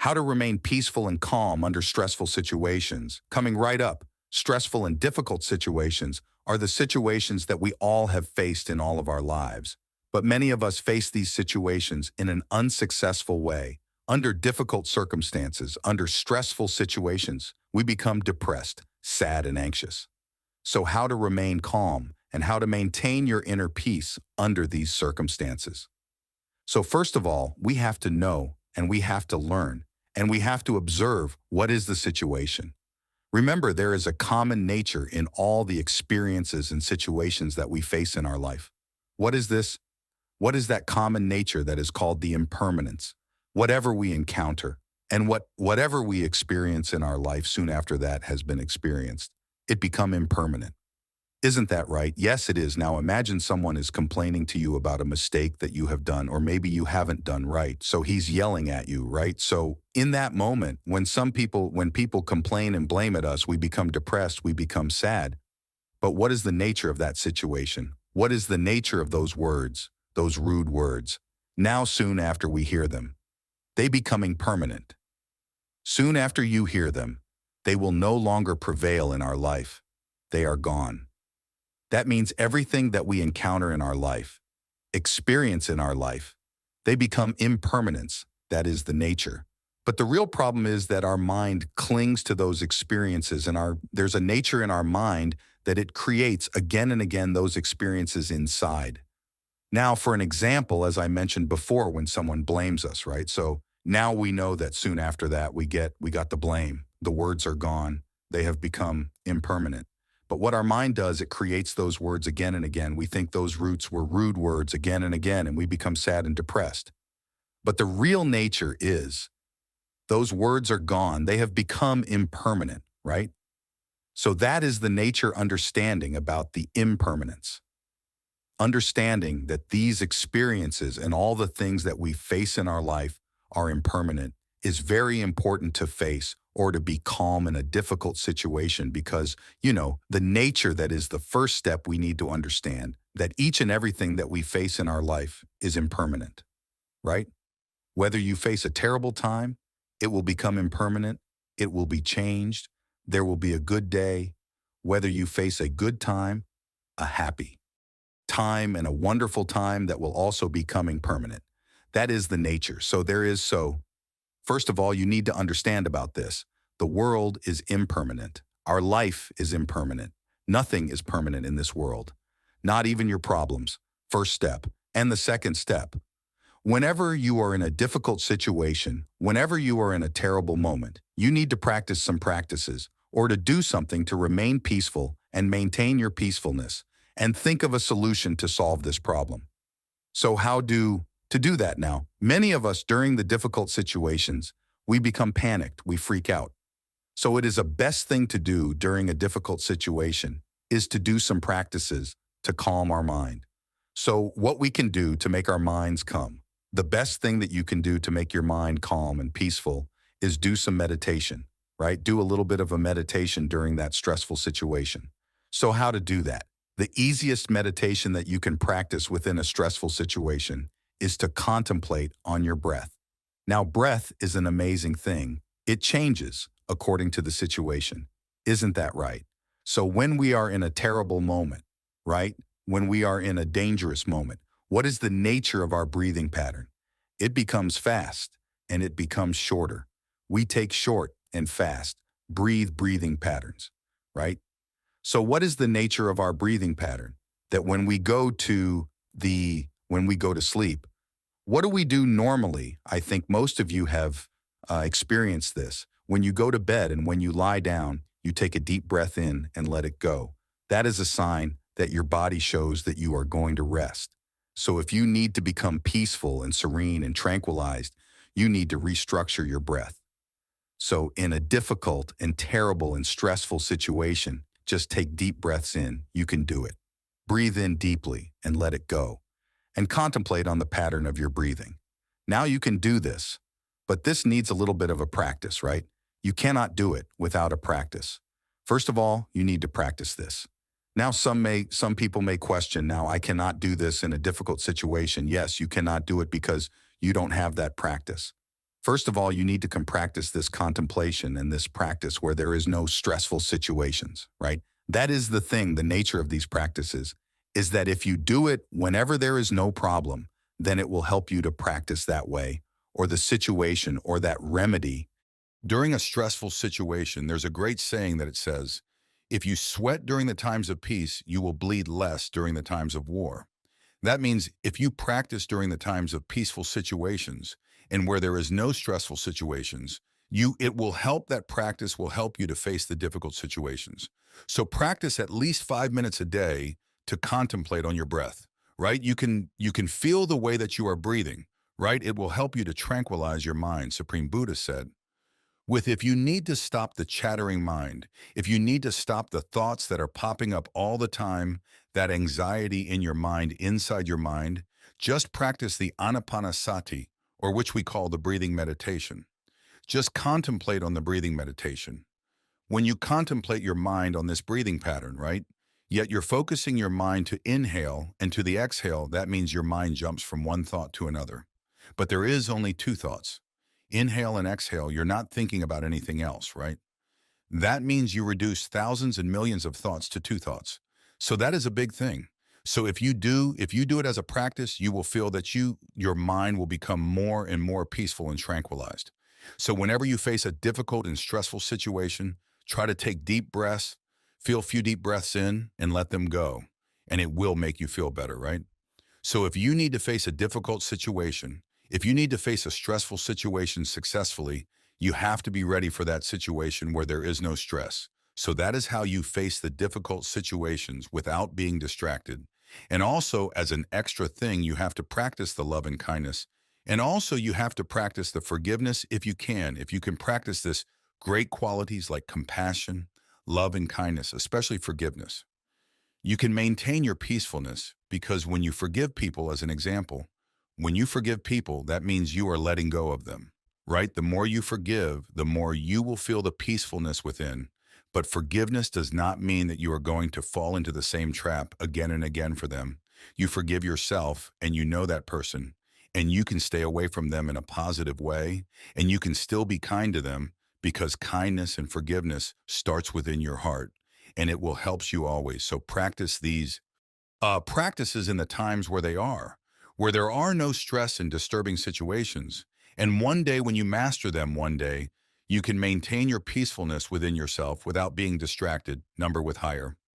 How to remain peaceful and calm under stressful situations. Coming right up, stressful and difficult situations are the situations that we all have faced in all of our lives. But many of us face these situations in an unsuccessful way. Under difficult circumstances, under stressful situations, we become depressed, sad, and anxious. So how to remain calm and how to maintain your inner peace under these circumstances. So first of all, we have to know and we have to learn and we have to observe what is the situation. Remember, there is a common nature in all the experiences and situations that we face in our life. What is this? What is that common nature that is called the impermanence? Whatever we encounter and whatever we experience in our life soon after that has been experienced, it become impermanent. Isn't that right? Yes, it is. Now imagine someone is complaining to you about a mistake that you have done, or maybe you haven't done right. So he's yelling at you, right? So in that moment, when people complain and blame at us, we become depressed, we become sad. But what is the nature of that situation? What is the nature of those words, those rude words? Now, soon after we hear them, they becoming permanent. Soon after you hear them, they will no longer prevail in our life. They are gone. That means everything that we encounter in our life, experience in our life, they become impermanence. That is the nature. But the real problem is that our mind clings to those experiences, and there's a nature in our mind that it creates again and again those experiences inside. Now, for an example, as I mentioned before, when someone blames us, right? So now we know that soon after that we got the blame. The words are gone. They have become impermanent. But what our mind does, it creates those words again and again. We think those roots were rude words again and again, and we become sad and depressed. But the real nature is those words are gone. They have become impermanent, right? So that is the nature understanding about the impermanence. Understanding that these experiences and all the things that we face in our life are impermanent is very important to face or to be calm in a difficult situation because, the nature that is the first step we need to understand, that each and everything that we face in our life is impermanent, right? Whether you face a terrible time, it will become impermanent, it will be changed, there will be a good day. Whether you face a good time, a happy time, and a wonderful time that will also become permanent. That is the nature. First of all, you need to understand about this. The world is impermanent. Our life is impermanent. Nothing is permanent in this world. Not even your problems. First step. And the second step. Whenever you are in a difficult situation, whenever you are in a terrible moment, you need to practice some practices or to do something to remain peaceful and maintain your peacefulness and think of a solution to solve this problem. So to do that now, many of us during the difficult situations, we become panicked, we freak out. So it is a best thing to do during a difficult situation is to do some practices to calm our mind. So what we can do to make our minds calm, the best thing that you can do to make your mind calm and peaceful is do some meditation, right? Do a little bit of a meditation during that stressful situation. So how to do that? The easiest meditation that you can practice within a stressful situation is to contemplate on your breath. Now, breath is an amazing thing. It changes according to the situation. Isn't that right? So when we are in a terrible moment, right? When we are in a dangerous moment, what is the nature of our breathing pattern? It becomes fast and it becomes shorter. We take short and fast, breathing patterns, right? So what is the nature of our breathing pattern? That when we go to sleep, what do we do normally? I think most of you have experienced this. When you go to bed and when you lie down, you take a deep breath in and let it go. That is a sign that your body shows that you are going to rest. So if you need to become peaceful and serene and tranquilized, you need to restructure your breath. So in a difficult and terrible and stressful situation, just take deep breaths in. You can do it. Breathe in deeply and let it go. And contemplate on the pattern of your breathing. Now you can do this, but this needs a little bit of a practice, right? You cannot do it without a practice. First of all, you need to practice this. Now some people may question, now I cannot do this in a difficult situation. Yes, you cannot do it because you don't have that practice. First of all, you need to practice this contemplation and this practice where there is no stressful situations, right? That is the thing, the nature of these practices, is that if you do it whenever there is no problem, then it will help you to practice that way, or the situation or that remedy. During a stressful situation, there's a great saying that it says, if you sweat during the times of peace, you will bleed less during the times of war. That means if you practice during the times of peaceful situations and where there is no stressful situations, it will help, that practice will help you to face the difficult situations. So practice at least 5 minutes a day to contemplate on your breath, right? You can feel the way that you are breathing, right? It will help you to tranquilize your mind, Supreme Buddha said. If you need to stop the chattering mind, if you need to stop the thoughts that are popping up all the time, that anxiety in your mind, inside your mind, just practice the anapanasati, or which we call the breathing meditation. Just contemplate on the breathing meditation. When you contemplate your mind on this breathing pattern, right? Yet you're focusing your mind to inhale and to the exhale, that means your mind jumps from one thought to another. But there is only two thoughts. Inhale and exhale, you're not thinking about anything else, right? That means you reduce thousands and millions of thoughts to two thoughts. So that is a big thing. So if you do it as a practice, you will feel that your mind will become more and more peaceful and tranquilized. So whenever you face a difficult and stressful situation, try to take deep breaths, feel a few deep breaths in and let them go. And it will make you feel better, right? So if you need to face a difficult situation, if you need to face a stressful situation successfully, you have to be ready for that situation where there is no stress. So that is how you face the difficult situations without being distracted. And also, as an extra thing, you have to practice the love and kindness. And also, you have to practice the forgiveness if you can. If you can practice this, great qualities like compassion, love, and kindness, especially forgiveness. You can maintain your peacefulness because when you forgive people, as an example, when you forgive people, that means you are letting go of them, right? The more you forgive, the more you will feel the peacefulness within. But forgiveness does not mean that you are going to fall into the same trap again and again for them. You forgive yourself and you know that person, and you can stay away from them in a positive way, and you can still be kind to them because kindness and forgiveness starts within your heart, and it will help you always. So practice these practices in the times where there are no stress and disturbing situations. And one day when you master them one day, you can maintain your peacefulness within yourself without being distracted, number with higher.